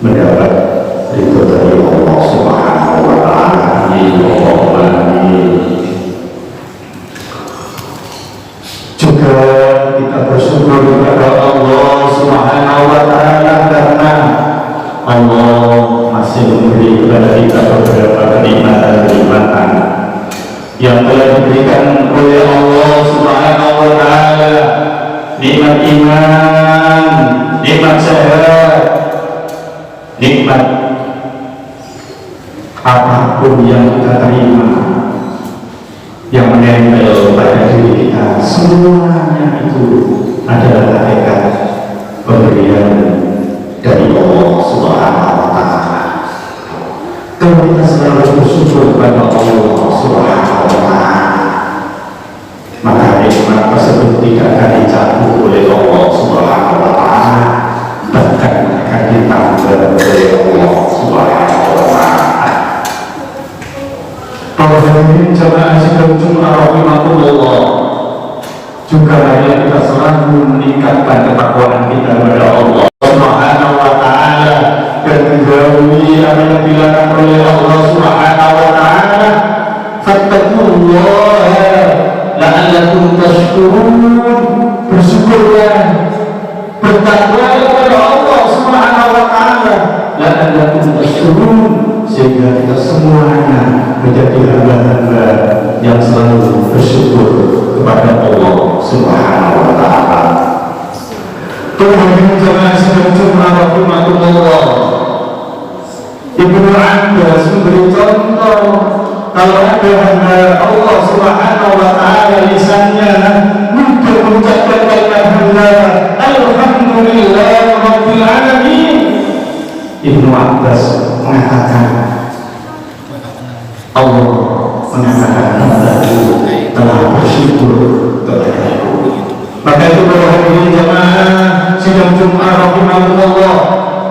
mendapat ridho dari Allah Subhanahu wa masih memberi kepada kita beberapa kenikmatan-kenikmatan yang telah diberikan oleh Allah Subhanahu wa Ta'ala. Nikmat iman, nikmat sehat, nikmat apapun yang kita terima yang menempel pada diri kita, semuanya itu adalah hakikat pemberian dari Allah Subhanahu wa Ta'ala. Kalau kita selalu bersyukur kepada Allah Subhanahu wa Ta'ala, maka nikmat tersebut tidak akan dicabut oleh Allah Subhanahu wa Ta'ala, bahkan akan ditambah oleh Allah Subhanahu wa Ta'ala. Kalau hadirin jamaah sidang Jumat rahimahullah, juga marilah kita selalu meningkatkan ketakwaan kita kepada Allah Subhanahu wa Ta'ala dan menjauhi apa yang dilarang oleh Allah Subhanahu wa Ta'ala. Fattaqullaha la'allakum tashkurun. Bersyukurlah, bertakwa kepada Allah Subhanahu wa Ta'ala, la'allakum tashkurun, sehingga kita semuanya menjadi hamba-hamba yang selalu bersyukur kepada Allah Subhanahu wa Ta'ala. Tuhan jamaah sidang Jumat rahimahullah, Ibnu Abbas memberi contoh kalau ada hamba Allah Subhanahu wa Ta'ala lisannya mudah mengucapkan kalimat hamdalah, alhamdulillah rabbil alamin. Ibnu Abbas mengatakan, Allah mengatakan hamba telah bersyukur kepadaku. Maka itu para hadirin jamaah sidang Jumat rahimahullah,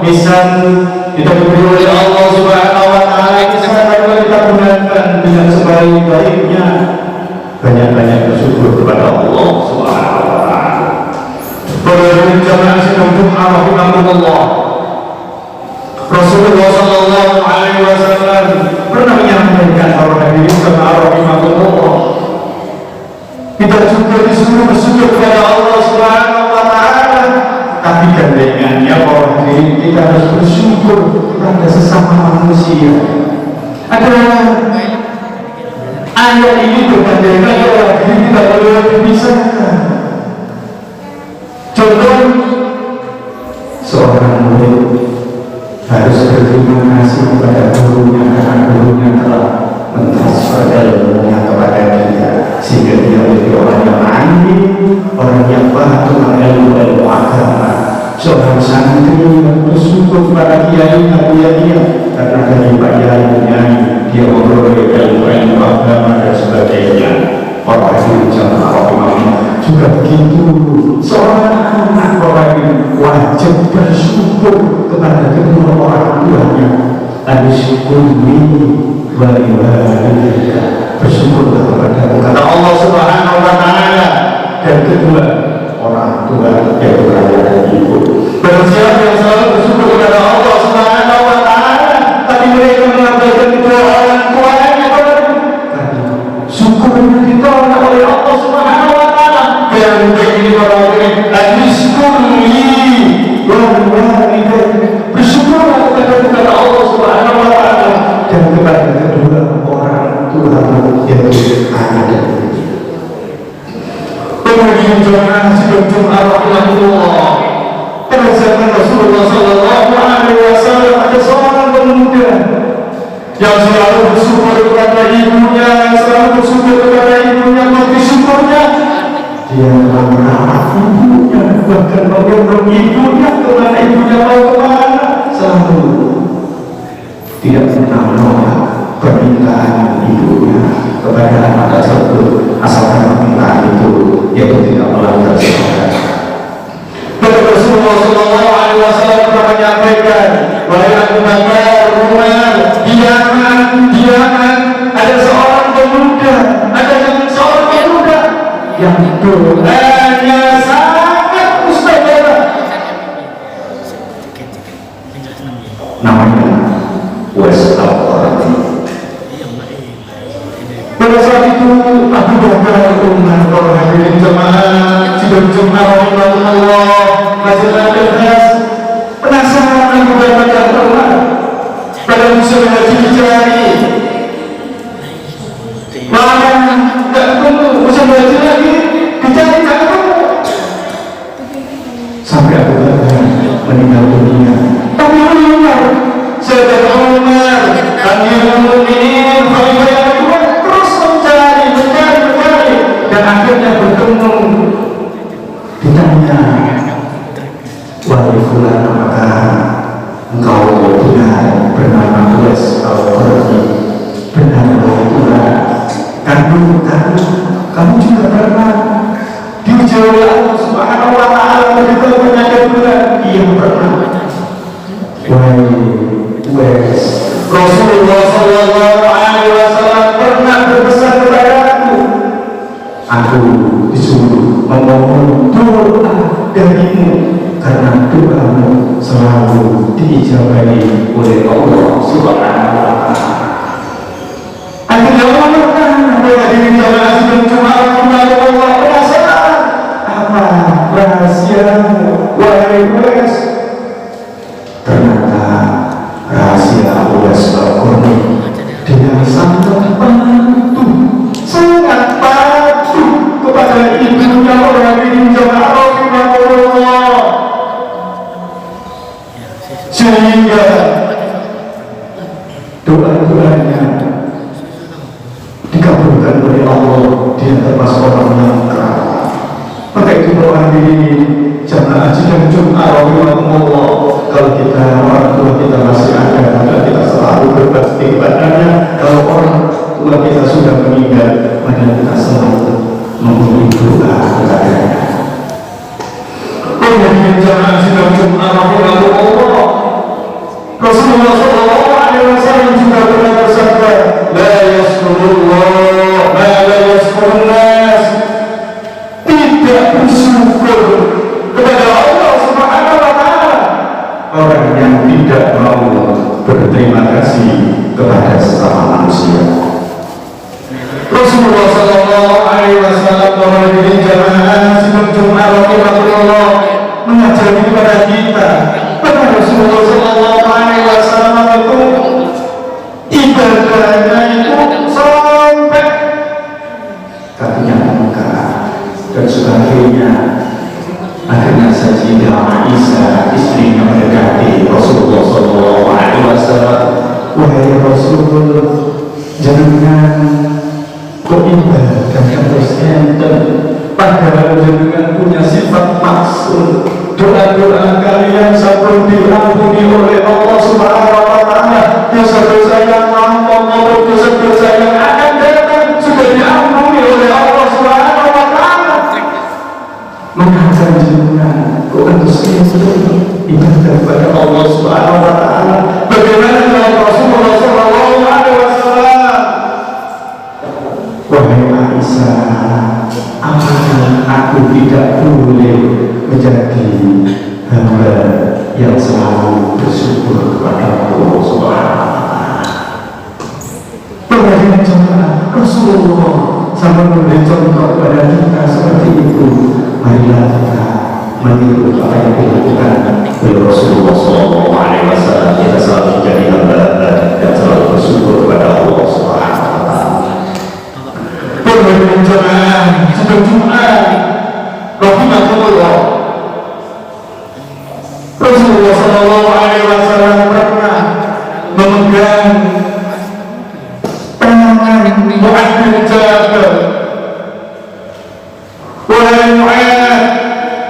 lisan kita diberi oleh Allah Subhanahu wa Ta'ala, kita gunakan dengan sebaik-baiknya. Banyak-banyak bersyukur kepada Allah Subhanahu wa Ta'ala. Para hadirin jamaah sidang Jumat rahimahullah, Rasulullah sallallahu alaihi wasallam pernah menyampaikan, para hadirin jamaah rahimahullah, kita juga disuruh bersyukur kepada Allah Subhanahu wa Ta'ala, tapi gandengannya para hadirin kita harus bersyukur kepada sesama manusia. Ada ayat ini bergandengan, para hadirin kita boleh dipisahkan. Contoh, seorang murid harus berterima kasih kepada gurunya karena gurunya telah mentransfer ilmunya kepada dia, sehingga dia menjadi orang yang alim, orang yang patuh ilmu agama. Seorang santri yang bersyukur kepada kiai-kiai karena dari pak kiainya dia memperoleh ilmu agama dan sebagainya. Orang yang jamaah rahimahullah juga begitu. Seorang anak orang yang wajib bersyukur kepada kedua orang tuanya. Asyukuri walillah, bersyukurlah kepada kata Allah Subhanahu wa Ta'ala, dan kedua orang tua yaitu ayah dan ibu. Barang siapa yang selalu bersyukur kepada Allah Subhanahu wa Ta'ala, tapi mereka mengabaikan kedua orang tuanya, syukurnya ditolak oleh Allah Subhanahu wa Ta'ala. Yang begini orang ini asyukuri walillah, bersyukurlah kepada Allah Subhanahu wa Ta'ala dan kepada kedua orang tua yaitu ayah dan ibu. Kemudian jemaah sidang Jumat rahimahullah, pada zaman Rasulullah sallallahu alaihi wasallam ada seorang pemuda yang selalu bersyukur kepada ibunya, selalu bersyukur kepada ibunya. Bukti syukurnya, dia merawat ibunya, bahkan menggendong ibunya kemana ibunya mau kemana, selalu tidak pernah menolak permintaan ibunya kepada anak tersebut, asalkan permintaan itu yaitu tidak melanggar syariat. Rasulullah sallallahu alaihi wasallam pernah menyampaikan, wahai Abu Bakar, Umar, diaman, ada seorang pemuda, ada seorang pemuda yang doanya sangat mustajab, namanya Uwais al-Qarni. Pada saat itu Abu Bakar, Umar, para hadirin jemaah sidang Jumat rahimahullah, masih ada penasaran Abu Bakar dan Umar musim haji dicari, malah nggak ketemu, musim haji lagi dicari nggak ketemu, sampai Abu Bakar meninggal dunia. Tapi Umar, Sayyidina Umar, Amirul Mukminin, Khalifah yang kedua, terus mencari, dan akhirnya bertemu. Ditanya, wahai fulan, apakah engkau benar bernama Uwais Al-Qarni? Benar wahai fulan, kamu juga pernah diuji oleh Allah Subhanahu wa Ta'ala begitu penyakit berat? Iya pernah. Wahai Uwais, Rasulullah Sallallahu Alaihi Wasallam pernah berpesan kepadaku, aku disuruh memohon doa darimu karena doamu selalu diijabahi oleh Allah Subhanahu wa Ta'ala. Akhirnya Allah hadirin jamaah sebelum Jumat kembali Allah penasaran, apa rahasiamu wahai Uwais? Ternyata rahasia Uwais Al-Qarni dia sangat patuh kepada ibunya. Hadirin jamaah rahimahullah, sehingga doa-doanya dikabulkan oleh Allah. Dia termasuk orang yang terawat. Maka itu hadirin jamaah sidang Jumat rahimahullah, kalau kita orang tua kita masih ada, maka kita selalu berbakti kepadanya. Kalau orang tua kita sudah meninggal, maka kita selalu memohon doa kepadanya. Hadirin jamaah sidang Jumat rahimahullah, Rasulullah Sallallahu Alaihi Wasallam juga pernah bersabda, la yaskurullah ma la yaskurun nas. Tidak bersyukur kepada Allah Subhanahu wa Ta'ala orang yang tidak mau berterima kasih kepada sesama manusia. Rasulullah Sallallahu Alaihi Wasallam menghadiri jamaah sidang Jumat rahimahullah mengajari kepada kita bahwa Rasulullah Sallallahu Alaihi Wasallam itu ibadahnya itu sampai kakinya bengkak dan sebagainya. Akhirnya Sayyidah Aisyah istrinya mendekati Rasulullah Sallallahu Alaihi Wasallam, wahai Rasul, jangan kok ibadah terus enten, padahal jangan punya sifat maksud. Doa-doa kalian sebelum diampuni oleh Allah Subhanahu wa Ta'ala, dosa-dosa yang lampau maupun dosa-dosa yang akan datang sudah diampuni oleh Allah Subhanahu wa Ta'ala. Mengajak jenengan kok antusias ibadah kepada Allah Subhanahu wa Ta'ala. Bagaimana dengan Rasulullah Sallallahu Alaihi Wasallam? Wahai Aisyah, apakah aku tidak boleh menjadi hamba yang selalu bersyukur kepada Allah Subhanahu wa Ta'ala? Bagaimana cara Rasulullah sampai memberi contoh kepada kita seperti itu? Marilah kita meniru apa yang dilakukan oleh Rasulullah Sallallahu Alaihi Wasallam. Kita selalu menjadi hamba dan selalu bersyukur kepada Allah Subhanahu wa Ta'ala. Bagaimana jemaah sidang Jumat rahimahullah, Rasulullah Sallallahu Alaihi Wasallam pernah memegang tangan Mu'adz bin Jabal. Wahai Mu'adz,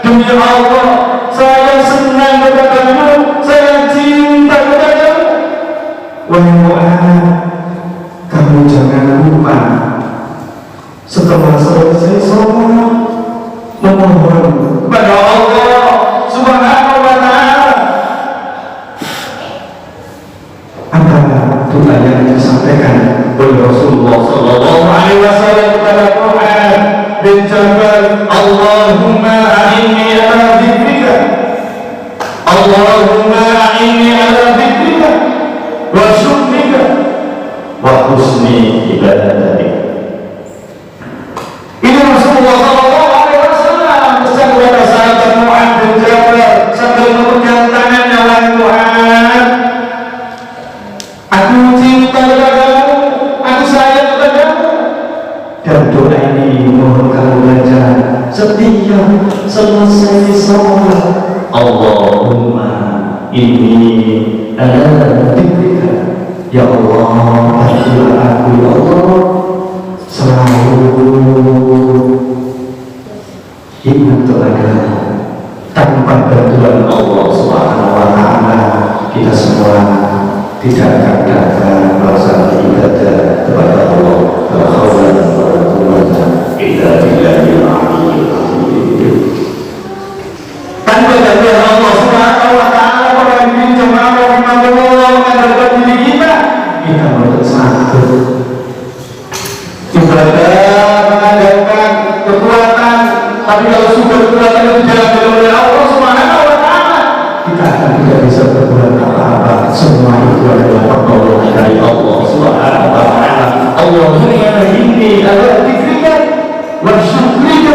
demi Allah saya senang kepadamu, saya cinta kepadamu. Wahai Mu'adz, kamu jangan lupa setelah selesai sholat memohon kepada Allah Subhanahu wa Ta'ala. Apa doa yang disampaikan oleh Rasulullah Sallallahu Alaihi Wasallam kepada Mu'adz bin Jabal? Allahumma a'inni ala dzikrika, Allahumma a'inni ala dzikrika wa syukrika wa husni ibadatik. Ini Rasulullah Sallallahu Alaihi Wasallam pesan kepada sahabat Mu'adz bin Jabal sambil memegang tangannya. Wahai Mu'adz, aku memohonkan baca setiap selesai sholat. Allahumma inni ala dzikrika, ya Allah bantulah aku ya Allah selalu ingat kepada tanpa bantuan Allah Subhanahu wa Ta'ala kita semua tidak akan dapat melaksanakan ibadah kepada Allah. La haula wa la quwwata illa billahil aliyyil azim. Tanpa bantuan Allah Subhanahu wa Ta'ala pada diri jemaah rahimahullah mengajarkan diri kita untuk satu ibadah mengandalkan kekuatan, tapi kalau sudah kekuatan itu dijalankan oleh Allah Subhanahu wa Ta'ala kita akan tidak bisa berbuat apa-apa. Semua itu adalah pertolongan dari Allah Subhanahu wa Ta'ala. Allahumma inni ala dzikrika wa syukrika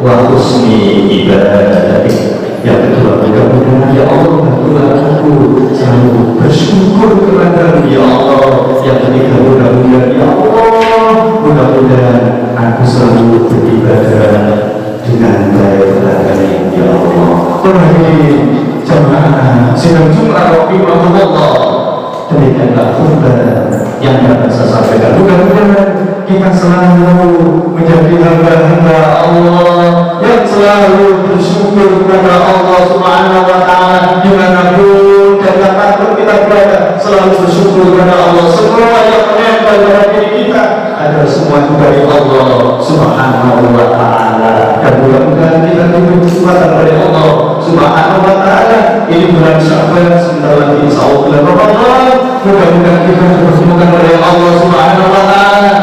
wa husni ibadatik. Yang kedua, mudah-mudahan ya Allah bantulah aku selalu bersyukur kepada-Mu ya Allah. Yang ketiga, mudah-mudahan ya Allah, mudah-mudahan aku selalu beribadah dengan baik kepada-Mu ya Allah. Berhadirin jamaah sidang Jumat rahimahullah, demikianlah khutbah yang dapat saya sampaikan. Mudah-mudahan kita selalu menjadi hamba-hamba Allah yang selalu bersyukur kepada Allah Subhanahu wa Ta'ala dimanapun dan kapanpun kita berada, selalu bersyukur kepada Allah. Semua yang menempel pada diri kita adalah semua dari Allah Subhanahu wa Ta'ala, dan mudah-mudahan kita diberi kesempatan oleh Allah Subhanahu wa Ta'ala. Ini bulan Sya'ban, sebentar lagi insya Allah bulan Ramadan. Mudah-mudahan kita dipertemukan oleh Allah Subhanahu wa Ta'ala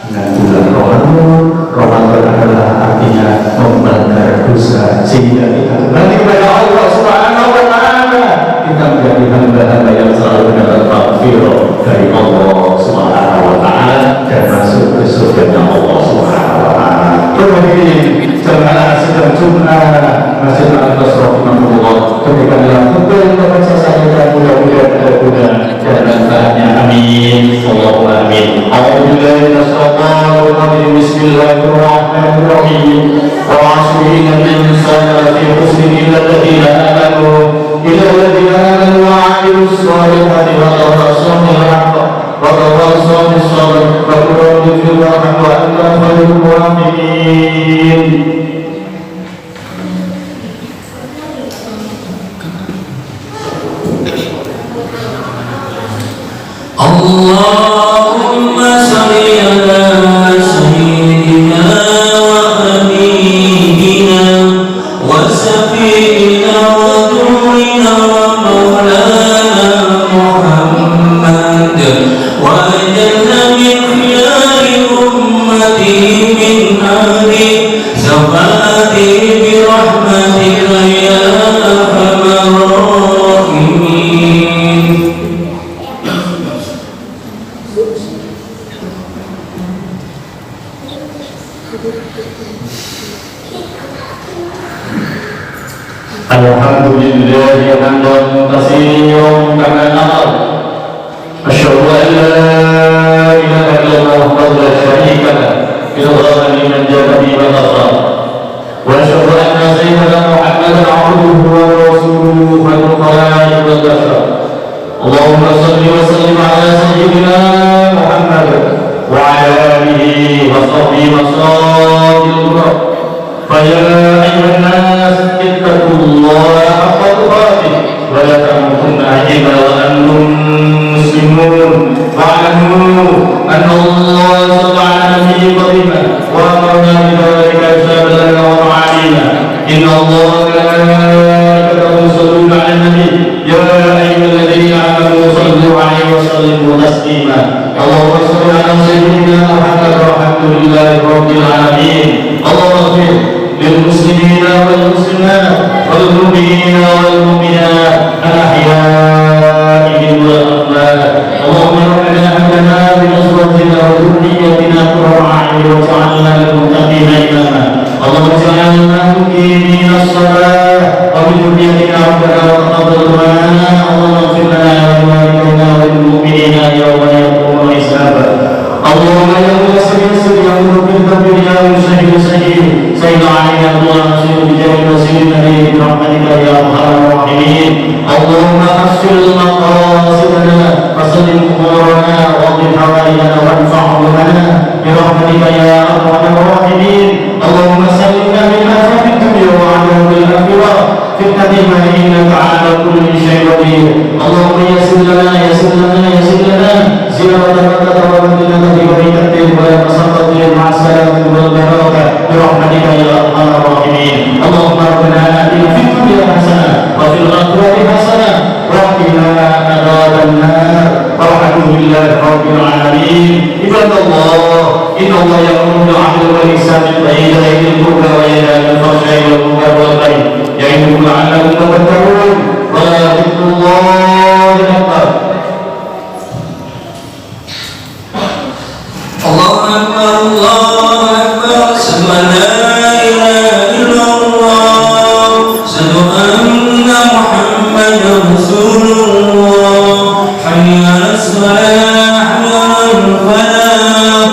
dengan bulan Ramadan. Ramadan adalah artinya membakar dosa, sehingga kita kembali kepada Allah Subhanahu wa Ta'ala. Kita menjadi hamba-hamba yang selalu mendapat maghfirah dari Allah Subhanahu wa Ta'ala dan masuk ke surga Allah Subhanahu wa Ta'ala. Berhadirin jemaah sidang Jumat Masjid Al-Aqsa rahimahullah, demikianlah khutbah yang dapat saya sampaikan. Mudah-mudahan ada guna dan manfaatnya. Amin. Allahumma amin. A'udzubillahi minasyaitonir rajim. Bismillahirrahmanirrahim. Wa 'asri innal insana lafi khusrin illa alladziina amanu wa 'amilus shalihati wa tawassaw bil haqqi wa tawassaw bis sabr wa tawassaw bil rahmati wa anta khairul rahimin. Allahumma shalli ala sayyidina wa habibina wa safiina wa nurina wa maulana Muhammad wa ajalna min khiyari ummati min ahli safati bi rahmatika ya arhamar rahimin. Alhamdulillahi hamdan katsiran kama amara. Asyhadu an la ilaha illallah wahdahu la syarika lahu idgham liman jaa bi al-afrad. Wa asyhadu anna sayyidana Muhammadan 'abduhu wa rasuluhu khairul khalaiqi wal bashar. Allahumma shalli wa sallim ala sayyidina Muhammad wa ala alihi wa sahbihi wa sallam. فيا أيها الناس اتقوا الله حق تقاته ولا تموتن إلا وأنتم مسلمون واعلموا أن الله صلى على النبي قديما وأمرنا بذلك إرشادا لنا وتعاليما. إن الله وملائكته يصلون على النبي يا أيها الذين آمنوا صلوا عليه وسلموا تسليما. اللهم صل على سيدنا محمد والحمد لله رب العالمين. اللهم اغفر للمسلمين والمسلمات والمؤمنين والمؤمنات الأحياء منهم والأموات. اللهم ربنا هب لنا من أزواجنا وذريتنا قرة أعين واجعلنا للمتقين إماما. اللهم اجعلنا مقيمين الصلاة ومن ذريتنا ربنا وتقبل دعاءنا. اللهم اغفر لنا ولوالدينا وللمؤمنين يوم يقوم الحساب. اللهم يا موسى يسر يا رب النار والحمد لله رب العالمين. عباد الله إن الله يأمر بالعدل والإحسان وإيتاء ذي القربى وينهى عن الفحشاء والمنكر والبغي يعظكم لعلكم تذكرون وذكر الله أكبر. الله أكبر الله أكبر أشهد أن لا إله إلا الله أشهد أن محمدا رسول الله حي على الصلاة حي على الفلاح